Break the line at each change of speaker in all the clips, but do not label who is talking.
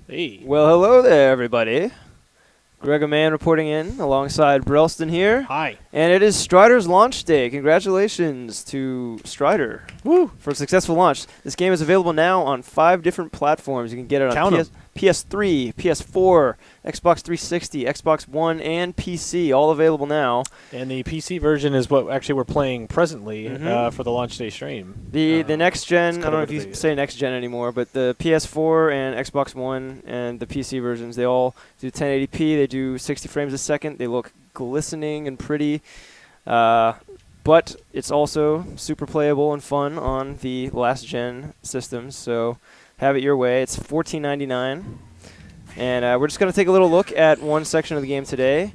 Hey.
Well, hello there, everybody. GregaMan reporting in alongside Brelston here.
Hi.
And it is Strider's launch day. Congratulations to Strider for a successful launch. This game is available now on 5 different platforms. You can get it on PS3, PS4, Xbox 360, Xbox One, and PC. All available now.
And the PC version is what actually we're playing presently for the launch day stream.
The next gen, I don't know if you say next gen anymore, but the PS4 and Xbox One and the PC versions, they all do 1080p. They do 60 frames a second. They look glistening and pretty. But it's also super playable and fun on the last gen systems. So have it your way. It's $14.99. And we're just going to take a little look at one section of the game today.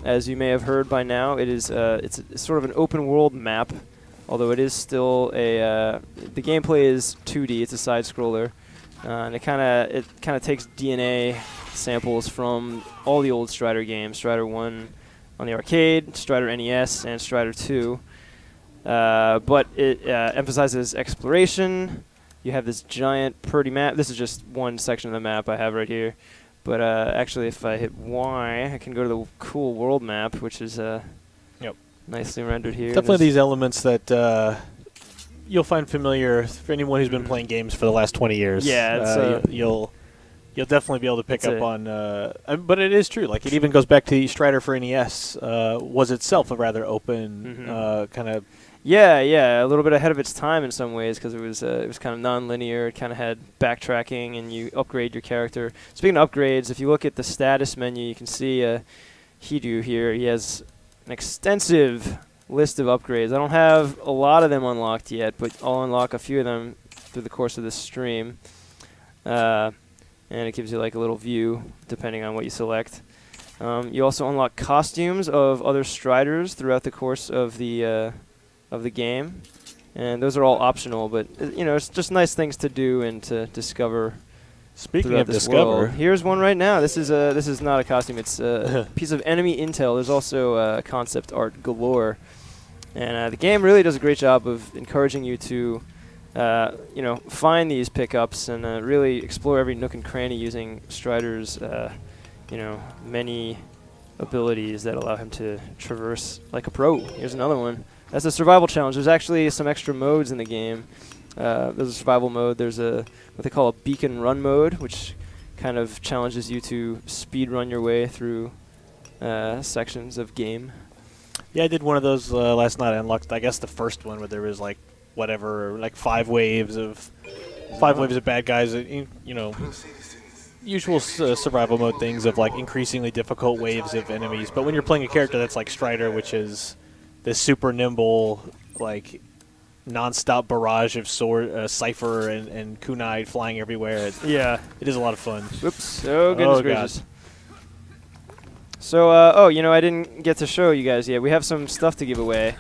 As you may have heard by now, it's sort of an open world map, although it is still the gameplay is 2D. It's a side scroller, and it kind of takes DNA samples from all the old Strider games, Strider 1 on the arcade, Strider NES, and Strider 2. But it emphasizes exploration. You have this giant pretty map. This is just one section of the map I have right here. But actually, if I hit Y, I can go to the cool world map, which is nicely rendered here.
Definitely these elements that you'll find familiar for anyone who's been playing games for the last 20 years.
Yeah,
you'll definitely be able to pick up on. But it is true. Like, it even goes back to Strider for NES. Was itself a rather open kind of.
Yeah, a little bit ahead of its time in some ways because it was kind of non-linear. It kind of had backtracking, and you upgrade your character. Speaking of upgrades, if you look at the status menu, you can see Hidu here. He has an extensive list of upgrades. I don't have a lot of them unlocked yet, but I'll unlock a few of them through the course of this stream. And it gives you like a little view depending on what you select. You also unlock costumes of other Striders throughout the course of the game, and those are all optional, but it's just nice things to do and to discover.
Speaking of discover,
here's one right now. This is not a costume. It's a piece of enemy intel. There's also concept art galore, and the game really does a great job of encouraging you to find these pickups and really explore every nook and cranny using Strider's many abilities that allow him to traverse like a pro. Here's another one. That's a survival challenge. There's actually some extra modes in the game. There's a survival mode. There's what they call a beacon run mode, which kind of challenges you to speed run your way through sections of game.
Yeah, I did one of those last night. I unlocked, I guess, the first one where there was like 5 waves of bad guys. Usual survival mode things of like increasingly difficult waves of enemies. But when you're playing a character that's like Strider, which is this super nimble, like, non-stop barrage of Cypher and Kunai flying everywhere. It is a lot of fun.
Whoops. Oh, goodness gracious. God. So, I didn't get to show you guys yet. We have some stuff to give away.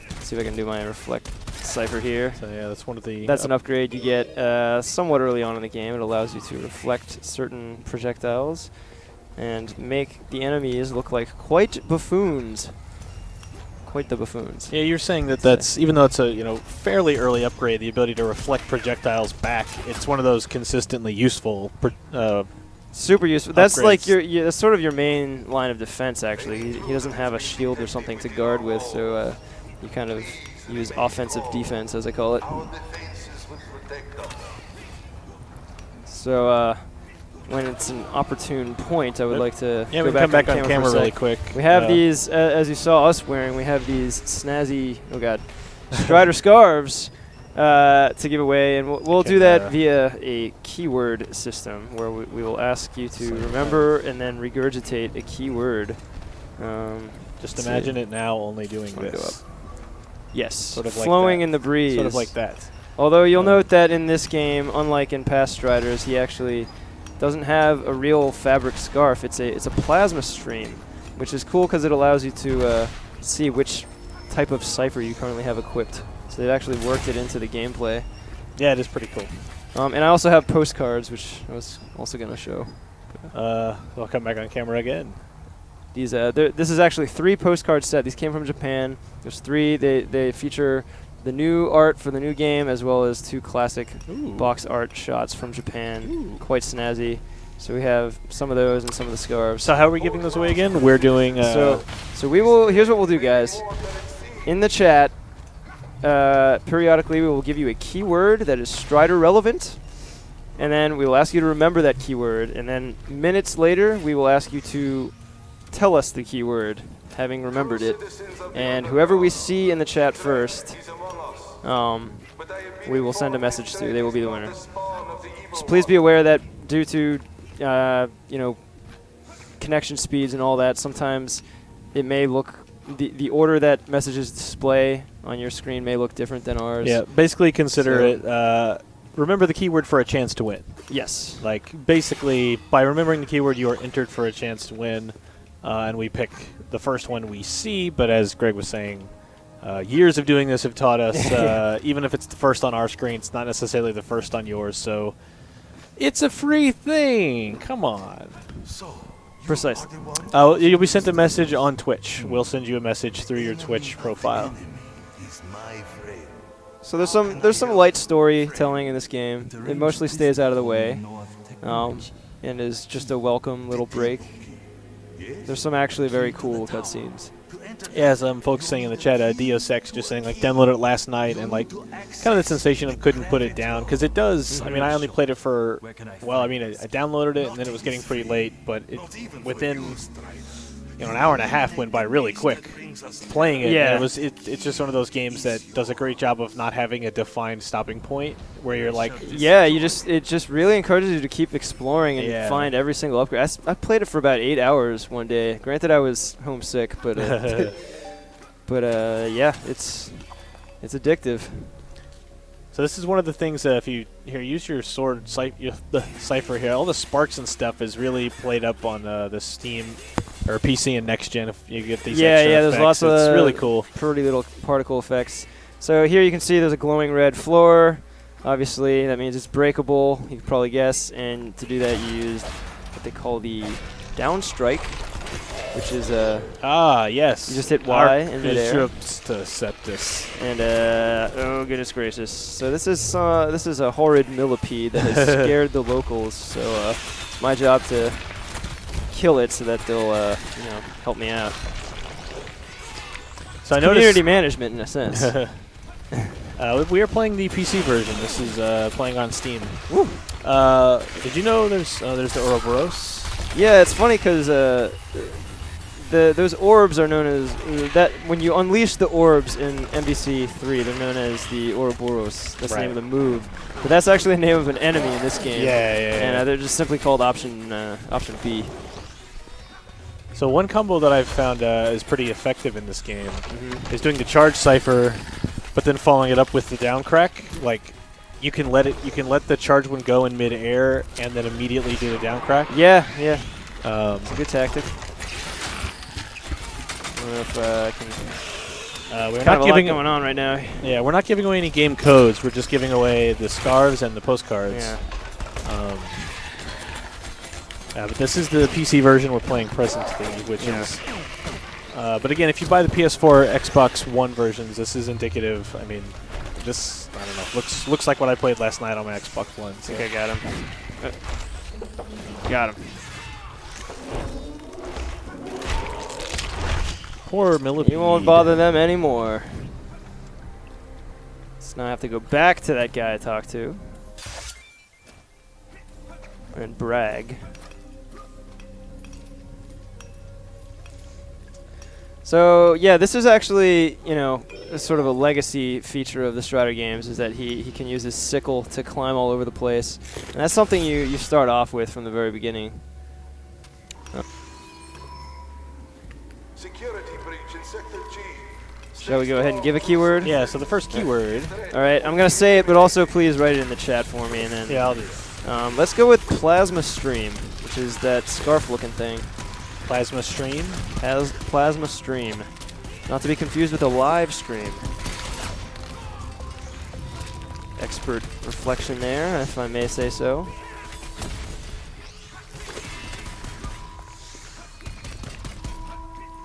Let's see if I can do my reflect Cypher here.
So, yeah, that's one of the...
That's an upgrade you get somewhat early on in the game. It allows you to reflect certain projectiles and make the enemies look like quite buffoons. Quite the buffoons.
Yeah, you're saying that's even though it's a fairly early upgrade, the ability to reflect projectiles back. It's one of those consistently useful.
Super useful. Upgrades. That's like that's sort of your main line of defense. Actually, he doesn't have a shield or something to guard with, so you kind of use offensive defense, as I call it. So. When it's an opportune point, I would like to
go back on camera really quick.
We have these, as you saw us wearing, we have these snazzy, Strider Scarves to give away, and we'll do that via a keyword system where we will ask you to remember and then regurgitate a keyword.
Just imagine it now only doing this.
Yes,
sort of
flowing
like
in the breeze.
Sort of like that.
Although you'll note that in this game, unlike in past Striders, he actually doesn't have a real fabric scarf. It's a plasma stream, which is cool because it allows you to see which type of Cypher you currently have equipped. So they've actually worked it into the gameplay.
Yeah, it is pretty cool.
And I also have postcards, which I was also going to show.
I'll come back on camera again.
These this is actually 3 postcard set. These came from Japan. There's 3. They feature the new art for the new game, as well as 2 classic box art shots from Japan. Quite snazzy. So we have some of those and some of the scarves.
So how are we giving those away again? We're doing...
So we will... Here's what we'll do, guys. In the chat, periodically we will give you a keyword that is Strider relevant, and then we will ask you to remember that keyword, and then minutes later we will ask you to tell us the keyword, having remembered it. And whoever we see in the chat first, we will send a message to. They will be the winner. Just please be aware that due to connection speeds and all that, sometimes it may look the order that messages display on your screen may look different than ours.
Yeah, basically consider it. Remember the keyword for a chance to win.
Yes.
Like basically, by remembering the keyword, you are entered for a chance to win, and we pick the first one we see. But as Greg was saying, years of doing this have taught us, even if it's the first on our screen, it's not necessarily the first on yours. So it's a free thing. Come on.
Precisely.
You'll be sent a message on Twitch. We'll send you a message through your Twitch profile.
So there's some light storytelling in this game. It mostly stays out of the way, and is just a welcome little break. There's some actually very cool cutscenes.
Yeah, some folks saying in the chat, Deus Ex just saying like downloaded it last night, and like kind of the sensation of couldn't put it down because it does. I mean, I only played it for I downloaded it and then it was getting pretty late, but within an hour and a half went by really quick playing it.
Yeah,
and it's just one of those games that does a great job of not having a defined stopping point where you're like,
yeah, it just really encourages you to keep exploring and find every single upgrade. I played it for about 8 hours one day. Granted, I was homesick, but yeah, it's addictive.
So this is one of the things if you use your sword cipher here, all the sparks and stuff is really played up on the Steam or PC and next gen. If you get these extra
there's
effects.
lots of
it's really cool,
pretty little particle effects. So here you can see there's a glowing red floor. Obviously, that means it's breakable. You can probably guess. And to do that, you use what they call the down strike, which is
yes.
You just hit Y in midair. And oh goodness gracious! So this is a horrid millipede that has scared the locals. So it's my job to kill it so that they'll help me out.
So I
noticed community management in a sense.
We are playing the PC version. This is playing on Steam.
Woo.
Did you know there's the Ouroboros?
Yeah, it's funny because those orbs are known as that. When you unleash the orbs in MVC 3, they're known as the Ouroboros. That's the name of the move. But that's actually the name of an enemy in this game.
Yeah.
And they're just simply called option B.
So one combo that I've found is pretty effective in this game is doing the charge cipher, but then following it up with the down crack. Like you can let the charge one go in midair and then immediately do the down crack.
Yeah. It's a good tactic. I don't know if I can.
We're
kind
not
of a
giving
lot going on right now.
Yeah, we're not giving away any game codes. We're just giving away the scarves and the postcards.
Yeah.
But this is the PC version we're playing presently, which is. But again, if you buy the PS4, Xbox One versions, this is indicative. I mean, this I don't know. Looks like what I played last night on my Xbox One. So.
I think I got him. Got him.
Poor millipede.
You won't bother them anymore. So now I have to go back to that guy I talked to and brag. So yeah, this is actually, sort of a legacy feature of the Strider games is that he can use his sickle to climb all over the place. And that's something you start off with from the very beginning.
Security breach in Sector G.
Shall we go ahead and give a keyword?
Yeah, so the first keyword.
All right, I'm going to say it, but also please write it in the chat for me. And then
yeah, I'll do it.
Let's go with Plasma Stream, which is that scarf-looking thing.
Plasma Stream?
Plasma Stream. Not to be confused with a live stream. Expert reflection there, if I may say so.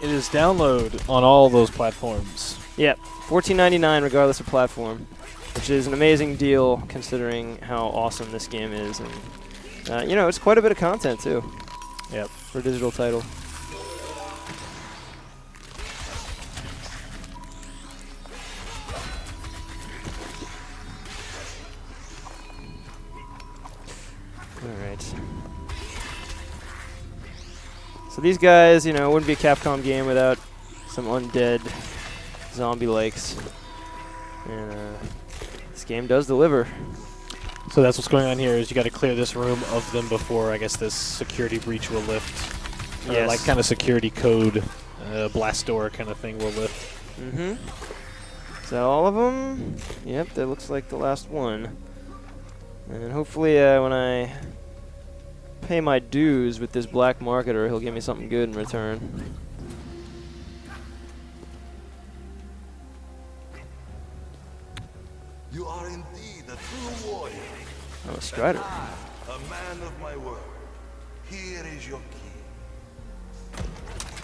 It is download on all those platforms.
Yep. $14.99 regardless of platform, which is an amazing deal considering how awesome this game is. And, you know, it's quite a bit of content, too.
Yep.
For a digital title. Alright. So these guys, you know, it wouldn't be a Capcom game without some undead zombie likes. And this game does deliver.
So that's what's going on here is you got to clear this room of them before I guess this security breach will lift.
Yes.
Like kind of security code, blast door kind of thing will lift.
Mm-hmm. Is that all of them? Yep, that looks like the last one. And hopefully when I pay my dues with this black marketer, he'll give me something good in return.
You are indeed a true warrior.
Oh, a Strider.
A man of my word. Here is your key.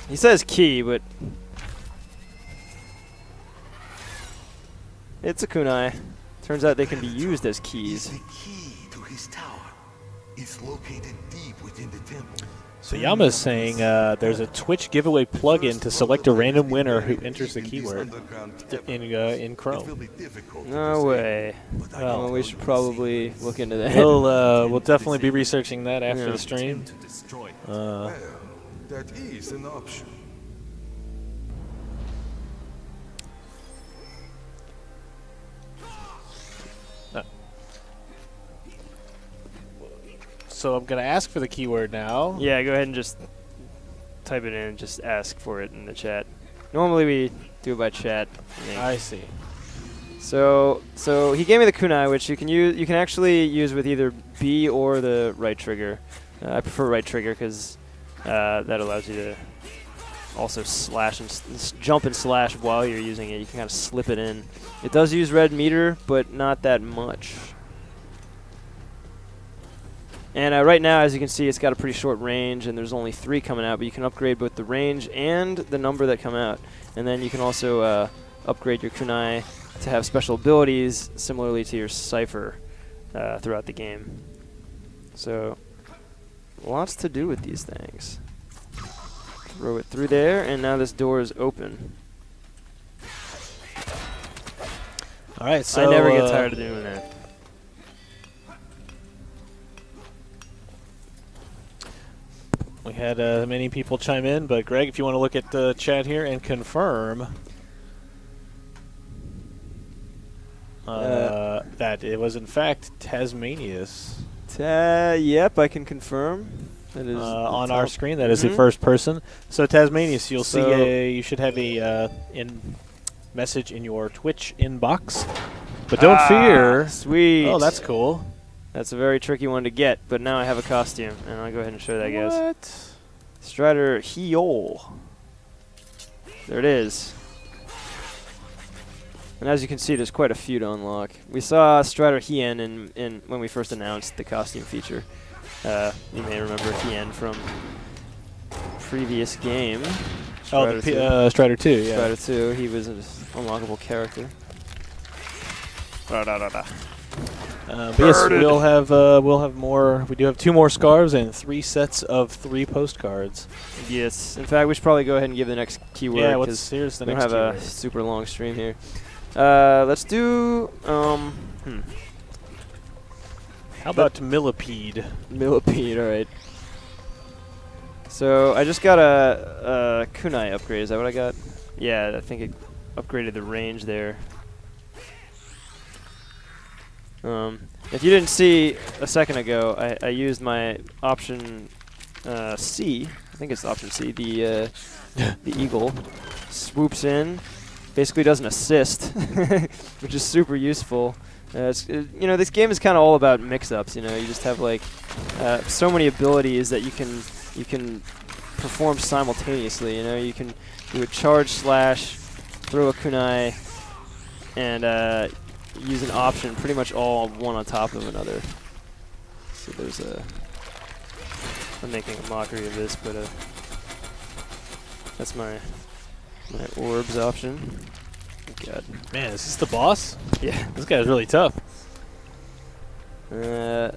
He says key, but it's a kunai. Turns out they can be used as keys.
The key to his tower is located deep within the temple.
So Yama is saying there's a Twitch giveaway plugin to select a random winner who enters the keyword in Chrome.
No way. Well, we should probably look into that.
We'll definitely be researching that after the stream.
Well, that is an option.
So I'm going to ask for the keyword now.
Yeah, go ahead and just type it in and just ask for it in the chat. Normally we do it by chat.
I see.
So he gave me the kunai, which you can use. You can actually use with either B or the right trigger. I prefer right trigger because that allows you to also slash and jump and slash while you're using it. You can kind of slip it in. It does use red meter, but not that much. And right now, as you can see, it's got a pretty short range, and there's only 3 coming out, but you can upgrade both the range and the number that come out. And then you can also upgrade your kunai to have special abilities similarly to your Cypher throughout the game. So, lots to do with these things. Throw it through there, and now this door is open.
All right, so
I never get tired of doing that.
We had many people chime in, but Greg, if you want to look at the chat here and confirm that it was in fact Tasmanius.
Yep, I can confirm. That is
on our screen. That is the first person. So Tasmanius, you'll see you should have a message in your Twitch inbox. But don't fear.
Sweet.
Oh, that's cool.
That's a very tricky one to get, but now I have a costume, and I'll go ahead and show that, guys.
What?
Strider Heol. There it is. And as you can see, there's quite a few to unlock. We saw Strider Hien in when we first announced the costume feature. You may remember Hien from previous game.
Strider 2. Strider 2, yeah.
Strider 2. He was an unlockable character.
But yes, we'll have more. We do have 2 more scarves and 3 sets of 3 postcards.
Yes. In fact, we should probably go ahead and give the next keyword.
Yeah, here's the
we
next
don't have
keyword.
a super long stream here. Let's do.
How about millipede?
Millipede, all right. So I just got a kunai upgrade. Is that what I got? Yeah, I think it upgraded the range there. If you didn't see a second ago, I used my option C. I think it's option C. The eagle swoops in, basically does an assist, which is super useful. You know, this game is kind of all about mix-ups. You know, you just have like so many abilities that you can perform simultaneously. You know, you can do a charge slash, throw a kunai, and use an option, pretty much all one on top of another. So there's I'm making a mockery of this, but that's my orbs option. God.
Man, is this the boss?
Yeah.
This guy's really tough.
Oh,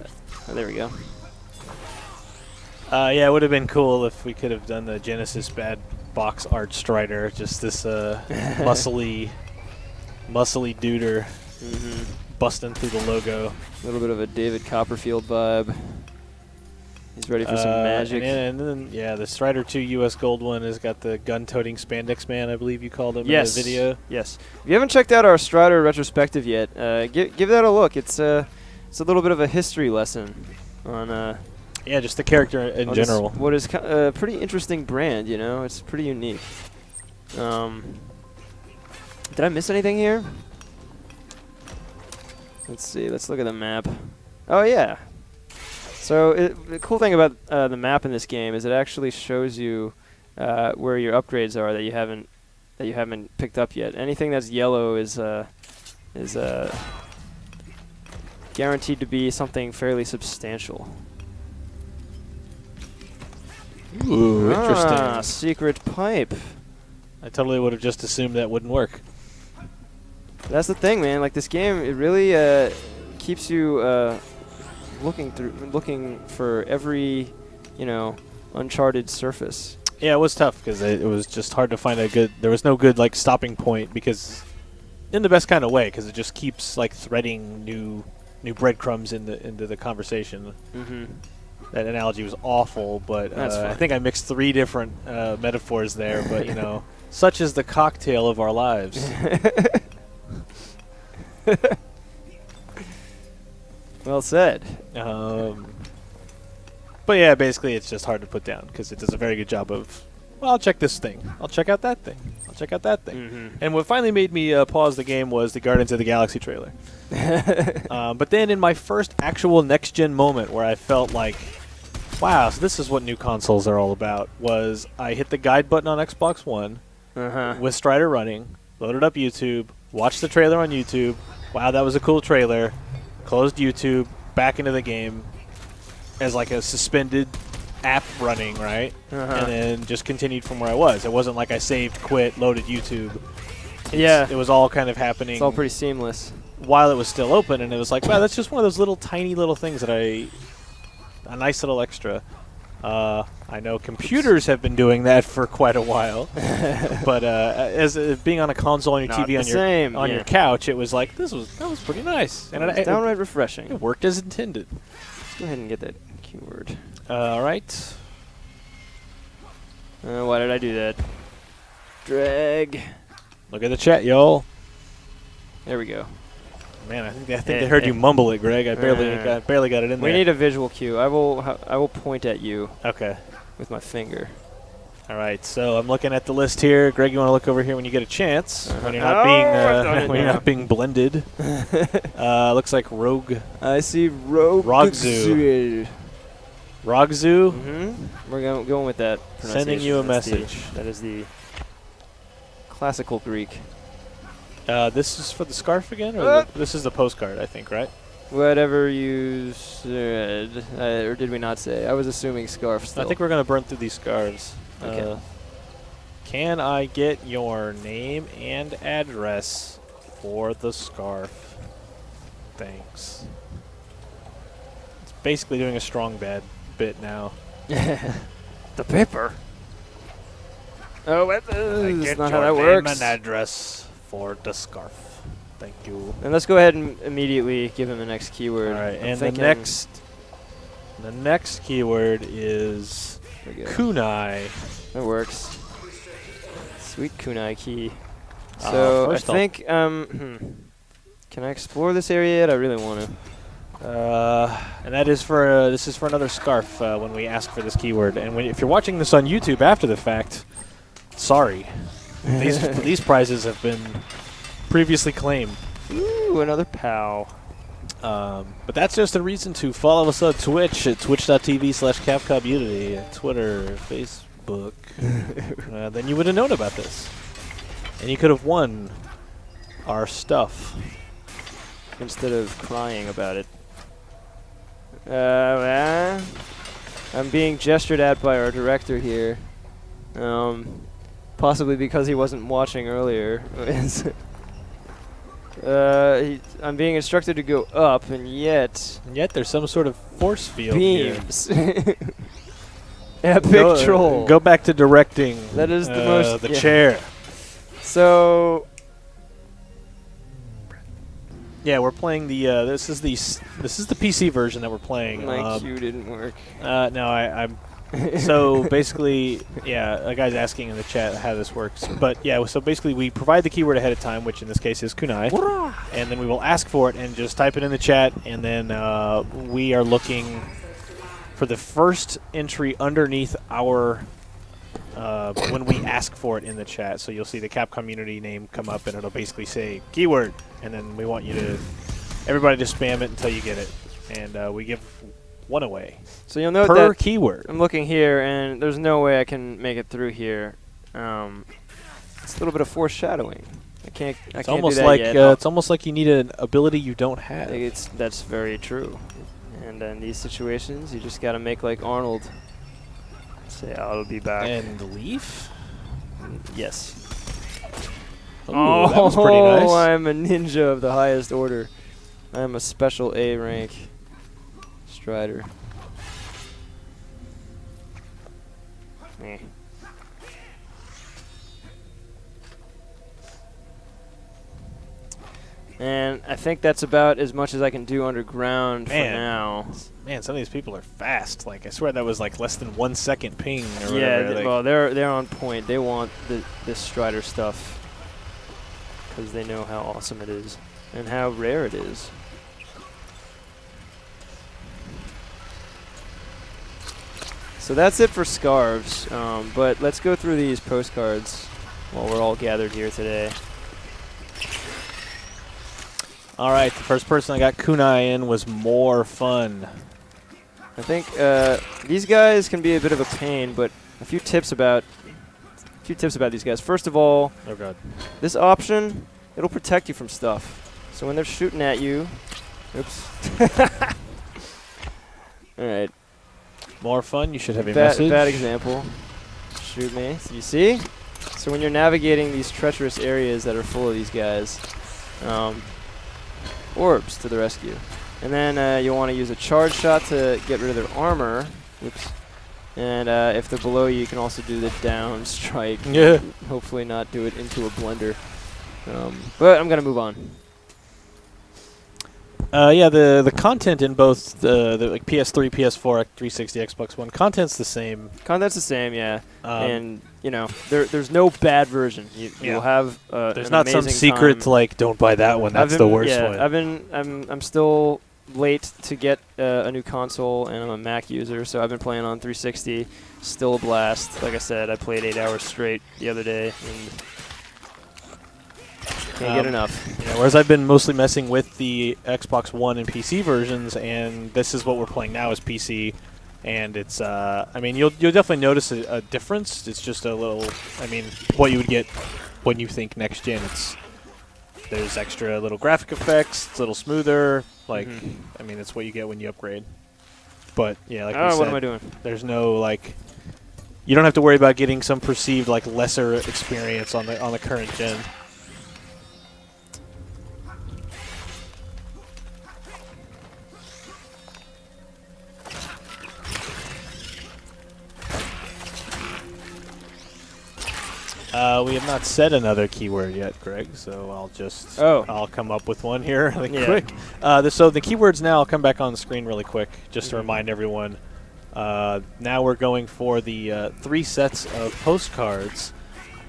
there we go.
Yeah, it would have been cool if we could have done the Genesis bad box art Strider. Just this muscly duder busting through the logo.
A little bit of a David Copperfield vibe. He's ready for some magic.
And then, yeah, the Strider 2 US Gold one has got the gun-toting Spandex Man, I believe you called him in the video.
Yes. If you haven't checked out our Strider retrospective yet, give that a look. It's a little bit of a history lesson on
yeah, just the character in general.
What is a pretty interesting brand, you know? It's pretty unique. Did I miss anything here? Let's see. Let's look at the map. Oh, yeah. So the cool thing about the map in this game is it actually shows you where your upgrades are that you haven't picked up yet. Anything that's yellow is guaranteed to be something fairly substantial.
Ooh, interesting.
Secret pipe.
I totally would have just assumed that wouldn't work.
That's the thing, man. Like this game, it really keeps you looking for every, uncharted surface.
Yeah, it was tough because it was just hard to find there was no good like stopping point, because in the best kind of way, because it just keeps like threading new breadcrumbs into the conversation. That analogy was awful, but I think I mixed 3 different metaphors there. But such is the cocktail of our lives.
Well said.
But yeah, basically it's just hard to put down because it does a very good job of, well, I'll check this thing. I'll check out that thing. I'll check out that thing. And what finally made me pause the game was the Guardians of the Galaxy trailer. But then in my first actual next-gen moment where I felt like, wow, so this is what new consoles are all about, was I hit the guide button on Xbox One with Strider running, loaded up YouTube, watched the trailer on YouTube. Wow, that was a cool trailer. Closed YouTube, back into the game as like a suspended app running, right? And then just continued from where I was. It wasn't like I saved, quit, loaded YouTube. It was all kind of happening.
It's all pretty seamless.
While it was still open, and it was like, wow, that's just one of those little tiny little things that a nice little extra. I know computers have been doing that for quite a while, but as being on a console on your TV on your couch, it was like that was pretty nice, and
it downright refreshing.
It worked as intended.
Let's go ahead and get that keyword.
All right.
Why did I do that? Drag.
Look at the chat, y'all.
There we go.
Man, I think they heard you mumble it, Greg. I barely got it in there.
We need a visual cue. I will point at you.
Okay.
With my finger.
All right. So I'm looking at the list here. Greg, you want to look over here when you get a chance, when you're not being blended. Looks like Rogue.
I see Rogue.
Rogzu. Rogzu.
We're going with that.
Sending you a message.
That is the classical Greek.
This is for the scarf again, or this is the postcard, I think, right?
Whatever you said, or did we not say? I was assuming scarf still.
I think we're going to burn through these scarves.
Okay.
Can I get your name and address for the scarf? Thanks. It's basically doing a strong bad bit now.
The paper. Oh, that's not how that
Name
works.
and address for the scarf. Thank you.
And let's go ahead and immediately give him the next keyword.
All right, and the next keyword is Kunai.
That works. Sweet Kunai key. So I think, can I explore this area yet? I really want to.
And that is for this is for another scarf when we ask for this keyword. And if you're watching this on YouTube after the fact, sorry, these prizes have been previously claimed.
Ooh, another POW.
But that's just a reason to follow us on Twitch at twitch.tv/CapcomUnity, and Twitter, Facebook. Then you would have known about this. And you could have won our stuff.
Instead of crying about it. I'm being gestured at by our director here. Possibly because he wasn't watching earlier. I'm being instructed to go up, and yet
And yet there's some sort of force field here.
beams. Epic troll.
Go back to directing.
That is the most.
The
yeah.
chair.
So
Yeah, we're playing the. This is the PC version that we're playing.
my cue didn't work.
No, I'm. So basically, yeah, a guy's asking in the chat how this works. But yeah, so basically we provide the keyword ahead of time, which in this case is kunai, and then we will ask for it and just type it in the chat, and then we are looking for the first entry underneath our when we ask for it in the chat. So you'll see the Capcom community name come up, and it'll basically say keyword, and then we want you to everybody to spam it until you get it, and we give one away.
So you'll note
per
that
keyword.
I'm looking here, and there's no way I can make it through here. It's a little bit of foreshadowing. I can't
Almost
do that
like
yet.
it's almost like you need an ability you don't have.
That's very true. And in these situations, you just got to make like Arnold. Say, I'll be back.
And leaf?
Yes.
Ooh, that was pretty nice.
I'm a ninja of the highest order. I am a special A rank Strider. Eh. And I think that's about as much as I can do underground for now.
Man, some of these people are fast. Like, I swear that was like less than 1 second ping or
Yeah,
whatever.
well, they're on point. They want this Strider stuff because they know how awesome it is and how rare it is. So that's it for Scarves, but let's go through these postcards while we're all gathered here today.
All right, the first person I got kunai in was more fun.
I think these guys can be a bit of a pain, but a few tips about these guys. First of all,
Oh god.
this option, it'll protect you from stuff. So when they're shooting at you, oops. All right.
More fun. You should have a message.
Bad example. Shoot me. So you see? So when you're navigating these treacherous areas that are full of these guys, orbs to the rescue. And then you'll want to use a charge shot to get rid of their armor. Oops. And if they're below you, you can also do the down strike.
Yeah.
Hopefully not do it into a blender. But I'm going to move on.
Yeah, the content in both the like PS3, PS4, 360, Xbox One, content's the same.
Content's the same, yeah. And, you know, there's no bad version. You'll have
there's
an
not some
amazing
secret
time.
like don't buy that one. That's the worst one.
I'm still late to get a new console, and I'm a Mac user, so I've been playing on 360. Still a blast. Like I said, I played 8 hours straight the other day, and can't get enough.
Yeah, whereas I've been mostly messing with the Xbox One and PC versions, and this is what we're playing now is PC, and it's I mean you'll definitely notice a difference. It's just a little, I mean, what you would get when you think next gen. There's extra little graphic effects. It's a little smoother. Like I mean, it's what you get when you upgrade. But yeah, like we said,
what am I doing?
There's no like, you don't have to worry about getting some perceived like lesser experience on the current gen. We have not said another keyword yet, Greg, so I'll come up with one here really quick. So the keywords now, I'll come back on the screen really quick just to remind everyone. Now we're going for the 3 sets of postcards.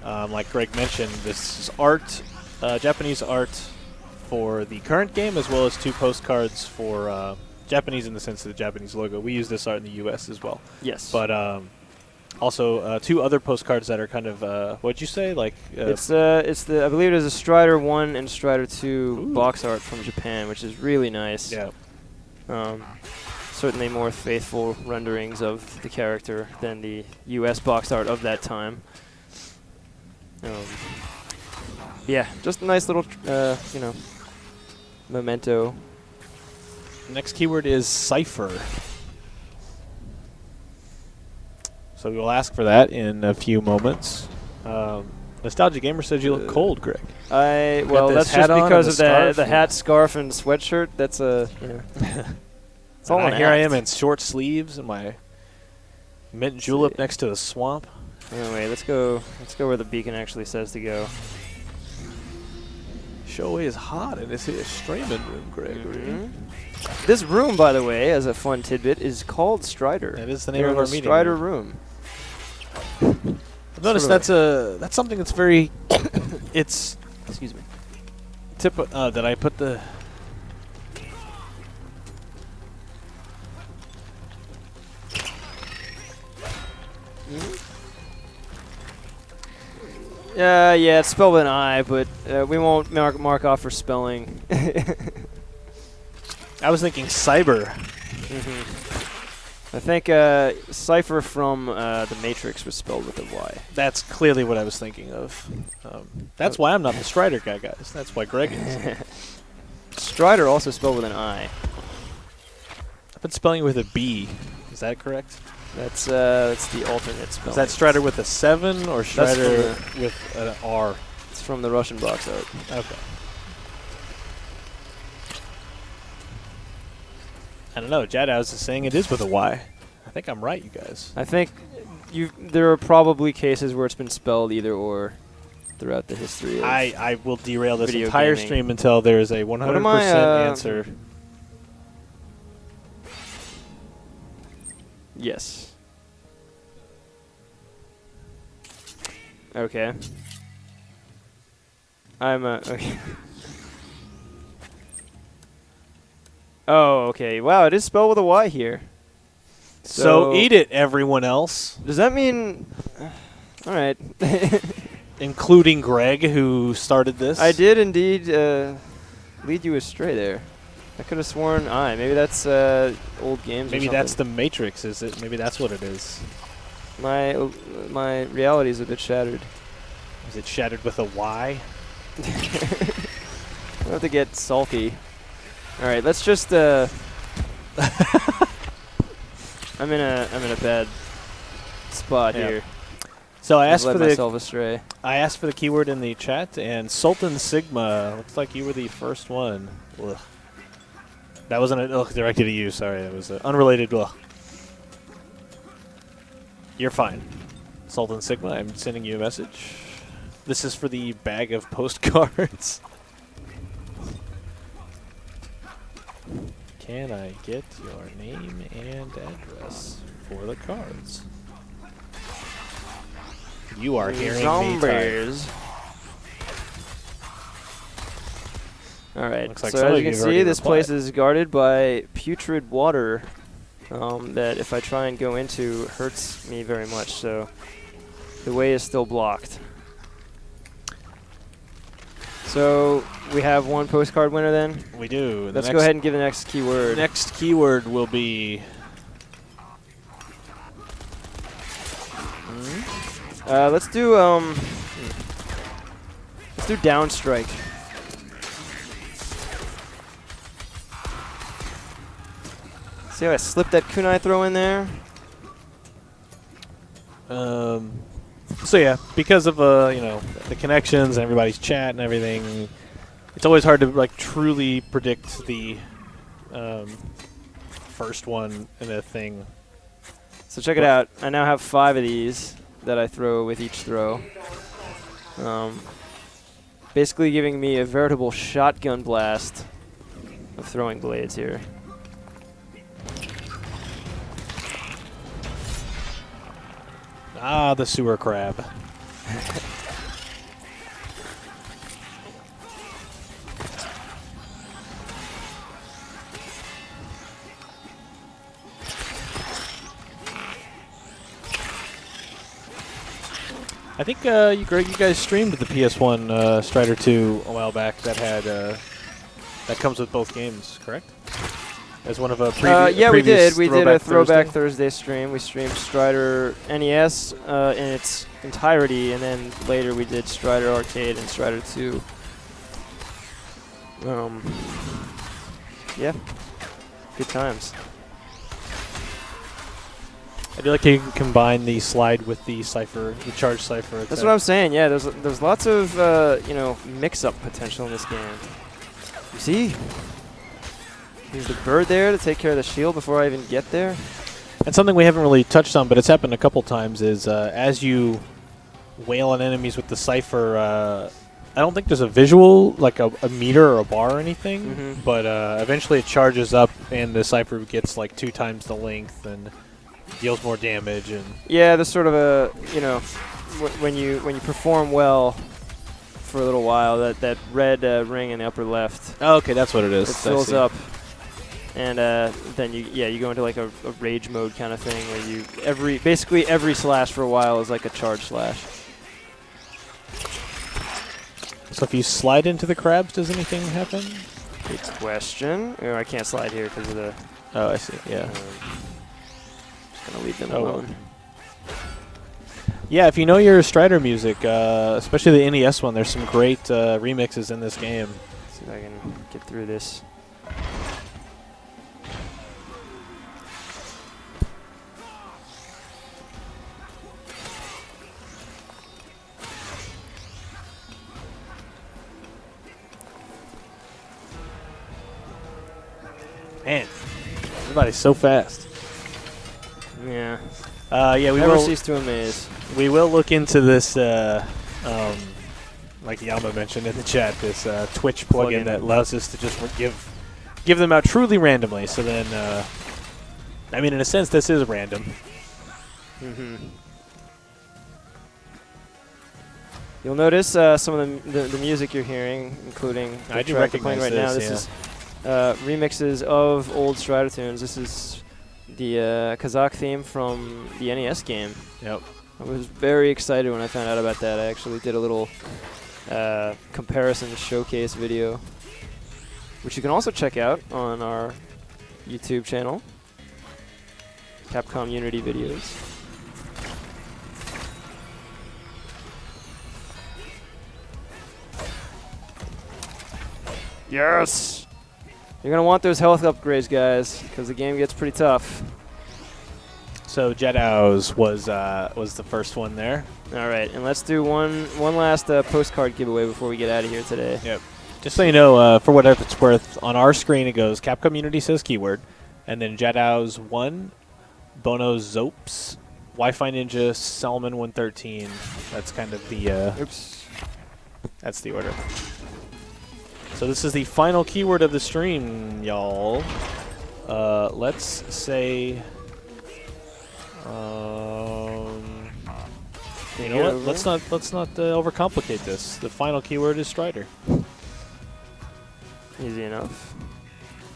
Like Greg mentioned, this is art, Japanese art for the current game, as well as 2 postcards for Japanese in the sense of the Japanese logo. We use this art in the U.S. as well.
Yes.
But also 2 other postcards that are kind of what'd you say? Like
it's the I believe it is a Strider 1 and Strider 2 box art from Japan, which is really nice.
Yeah.
Certainly more faithful renderings of the character than the U.S. box art of that time. Yeah, just a nice little you know, memento.
The next keyword is cipher. So we will ask for that in a few moments. Nostalgia Gamer says you look cold, Greg.
Well, that's just because of the hat, scarf, and sweatshirt. That's a. It's all
here I am in short sleeves and my mint julep next to the swamp.
Anyway, let's go where the beacon actually says to go.
Show is hot in this here streaming room, Gregory.
This room, by the way, as a fun tidbit, is called Strider.
That is the name of our meeting.
Strider room.
I've noticed that's something that's very. It's.
Excuse me.
Did I put the.
Yeah, it's spelled with an I, but we won't mark off for spelling.
I was thinking cyber.
I think Cypher from The Matrix was spelled with a Y.
That's clearly what I was thinking of. That's why I'm not the Strider guy, guys. That's why Greg is.
Strider also spelled with an I.
I've been spelling it with a B. Is that correct?
That's the alternate spelling.
Is that Strider with a 7 or Strider with an R?
It's from the Russian box art.
Okay. I don't know. Jadaz is saying it is with a Y. I think I'm right, you guys.
I think there are probably cases where it's been spelled either or throughout the history of
I will derail this
video
entire
gaming.
stream until there is a 100% answer.
Yes. Okay. Okay. Oh, okay. Wow, it is spelled with a Y here.
So eat it, everyone else.
Does that mean... all right.
Including Greg, who started this.
I did indeed lead you astray there. I could have sworn I. Maybe that's old games.
Maybe
or
that's the Matrix, is it? Maybe that's what it is.
My reality is a bit shattered.
Is it shattered with a Y?
I have to get salty. All right, let's just. I'm in a bad spot here.
So I asked
led
for
myself astray.
I asked for the keyword in the chat, and Sultan Sigma looks like you were the first one. Ugh. That wasn't directed at you. Sorry, that was unrelated. Ugh. You're fine, Sultan Sigma. I'm sending you a message. This is for the bag of postcards. Can I get your name and address for the cards? You are hearing
Zombies. All right.
Looks like
so as you can see, this place is guarded by putrid water that if I try and go into hurts me very much. So the way is still blocked. So we have one postcard winner then?
We do.
Let's go ahead and give the next keyword.
Next keyword will be...
let's do downstrike. See how I slipped that kunai throw in there?
So yeah, because of the connections and everybody's chat and everything, it's always hard to like truly predict the first one in a thing.
So check it out. I now have 5 of these that I throw with each throw. Basically giving me a veritable shotgun blast of throwing blades here.
Ah, the sewer crab. I think Greg, you guys streamed the PS1 Strider 2 a while back. That had that comes with both games, correct? As one of a
yeah, we did. We did a Throwback
Thursday
Thursday stream. We streamed Strider NES in its entirety, and then later we did Strider Arcade and Strider 2. Yeah, good times.
I do like you can combine the slide with the cipher, the charge cipher attack.
That's what I'm saying. Yeah, there's lots of you know, mix-up potential in this game. You see? Use the bird there to take care of the shield before I even get there.
And something we haven't really touched on, but it's happened a couple times, is as you wail on enemies with the cipher, I don't think there's a visual, like a meter or a bar or anything, but eventually it charges up and the cipher gets like 2 times the length and deals more damage. And
yeah, there's sort of a, you know, when you perform well for a little while, that red ring in the upper left.
Oh, okay, that's what it is.
It fills up. And then you go into like a rage mode kind of thing where you basically every slash for a while is like a charge slash.
So if you slide into the crabs, does anything happen?
Good question. Oh, I can't slide here because of the.
Oh, I see. Yeah.
Just gonna leave them alone.
Yeah, if you know your Strider music, especially the NES one, there's some great remixes in this game.
Let's see if I can get through this.
Man, everybody's so fast.
Yeah.
Yeah, we
never
will
cease to amaze.
We will look into this, like Yama mentioned in the chat, this Twitch plugin that allows us to just give them out truly randomly. So then, I mean, in a sense, this is random.
You'll notice some of the music you're hearing, including the
I do
track you're
recognize
playing right now. This is remixes of old Strider tunes. This is the Kazakh theme from the NES game.
Yep.
I was very excited when I found out about that. I actually did a little comparison showcase video, which you can also check out on our YouTube channel, Capcom Unity videos. Yes! You're going to want those health upgrades, guys, because the game gets pretty tough.
So Jedow's was the first one there.
All right, and let's do one last postcard giveaway before we get out of here today.
Yep. Just so you know, for whatever it's worth, on our screen it goes Capcom Unity says keyword, and then Jedow's 1, Bono's Zopes, Wi-Fi Ninja, Salmon 113. That's kind of the
Oops.
That's the order. So this is the final keyword of the stream, y'all. Let's say, you know what? Let's not overcomplicate this. The final keyword is Strider.
Easy enough.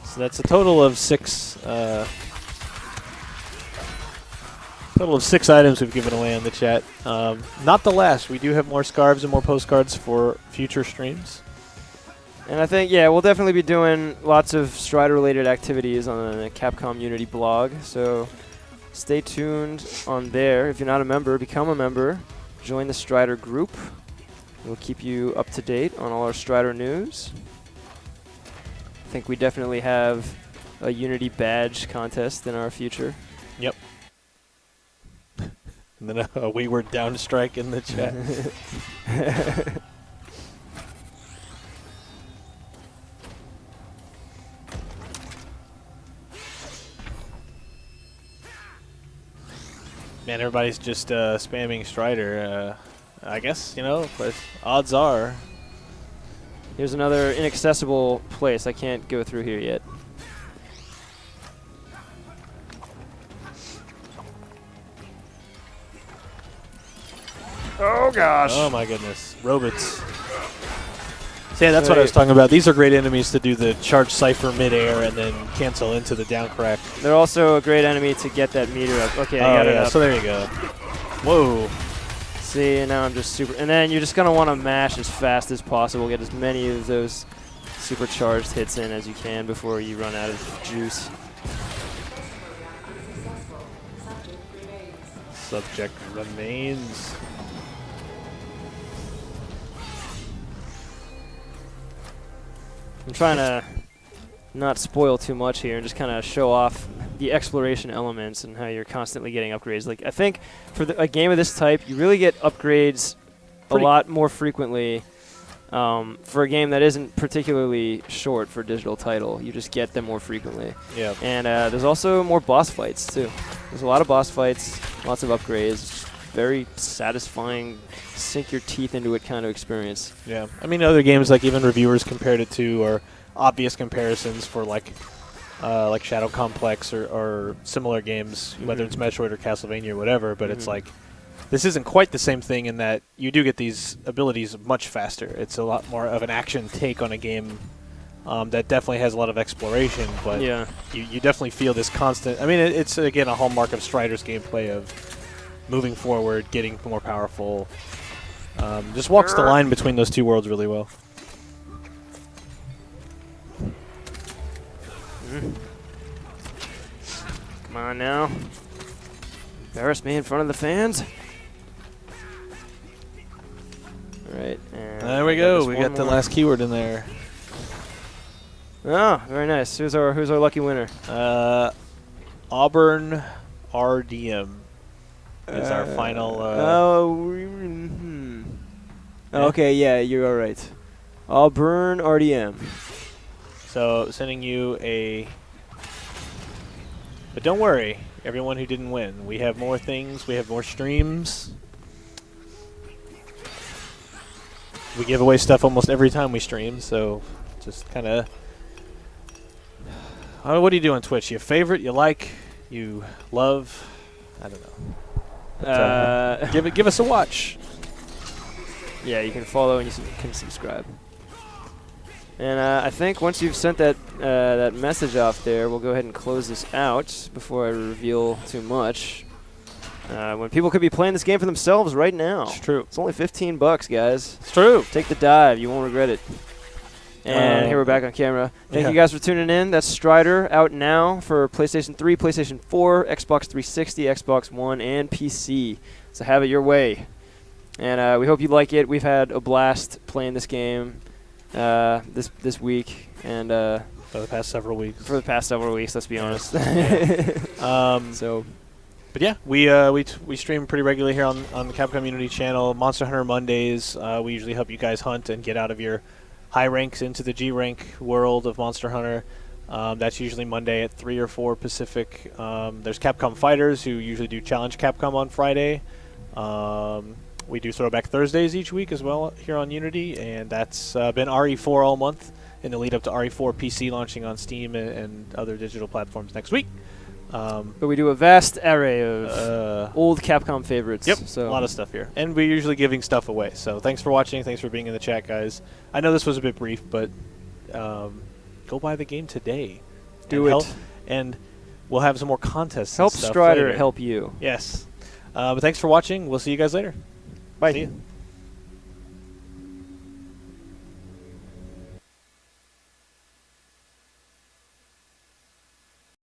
So that's a total of 6. Total of 6 items we've given away on the chat. Not the last. We do have more scarves and more postcards for future streams.
And I think, yeah, we'll definitely be doing lots of Strider-related activities on the Capcom Unity blog. So stay tuned on there. If you're not a member, become a member. Join the Strider group. We'll keep you up to date on all our Strider news. I think we definitely have a Unity badge contest in our future.
Yep. And then a wayward down strike in the chat. Man, everybody's just spamming Strider. I guess, you know, but odds are.
Here's another inaccessible place. I can't go through here yet. Oh, gosh.
Oh, my goodness. Robots. So, yeah, that's what I was talking about. These are great enemies to do the charge cipher midair and then cancel into the down crack.
They're also a great enemy to get that meter up. Okay, I got it up.
So there you go. Whoa.
See, and now I'm just super. And then you're just going to want to mash as fast as possible, get as many of those supercharged hits in as you can before you run out of juice.
Subject remains.
I'm trying to not spoil too much here and just kind of show off the exploration elements and how you're constantly getting upgrades. Like I think for a game of this type, you really get upgrades a lot more frequently. For a game that isn't particularly short for a digital title, you just get them more frequently.
Yeah.
And there's also more boss fights too. There's a lot of boss fights, lots of upgrades. Very satisfying, sink your teeth into it kind of experience.
Yeah. I mean, other games like even reviewers compared it to are obvious comparisons for like Shadow Complex or similar games, whether it's Metroid or Castlevania or whatever. But it's like, this isn't quite the same thing in that you do get these abilities much faster. It's a lot more of an action take on a game that definitely has a lot of exploration, but you definitely feel this constant. I mean, it's again a hallmark of Strider's gameplay of moving forward, getting more powerful. Just walks the line between those two worlds really well.
Come on now. Embarrass me in front of the fans. All right. And
there we go. We got the last keyword in there.
Oh, very nice. Who's our lucky winner?
Auburn RDM is our final.
Okay, yeah, you're all right. Auburn RDM.
So sending you a. But don't worry, everyone who didn't win. We have more things. We have more streams. We give away stuff almost every time we stream, so just kind of. What do you do on Twitch? You favorite? You like? You love? I don't know. But, give us a watch.
Yeah, you can follow and you can subscribe. And I think once you've sent that that message off there, we'll go ahead and close this out before I reveal too much. When people could be playing this game for themselves right now.
It's true.
It's only $15, guys.
It's true.
Take the dive. You won't regret it. And here we're back on camera. Thank you guys for tuning in. That's Strider out now for PlayStation 3, PlayStation 4, Xbox 360, Xbox One, and PC. So have it your way. And we hope you like it. We've had a blast playing this game this week and
for the past several weeks.
For the past several weeks, let's be honest.
But yeah, we stream pretty regularly here on the Capcom Community channel. Monster Hunter Mondays. We usually help you guys hunt and get out of your high ranks into the G rank world of Monster Hunter. That's usually Monday at 3 or 4 Pacific. There's Capcom Fighters, who usually do Challenge Capcom on Friday. We do Throwback Thursdays each week as well here on Unity, and that's been RE4 all month in the lead up to RE4 PC launching on Steam and other digital platforms next week.
But we do a vast array of old Capcom favorites.
Yep,
so
a lot of stuff here. And we're usually giving stuff away. So thanks for watching. Thanks for being in the chat, guys. I know this was a bit brief, but go buy the game today.
Do it.
And we'll have some more contests.
Help
and stuff
Strider
later.
help you.
Yes. But thanks for watching. We'll see you guys later.
Bye.
See ya.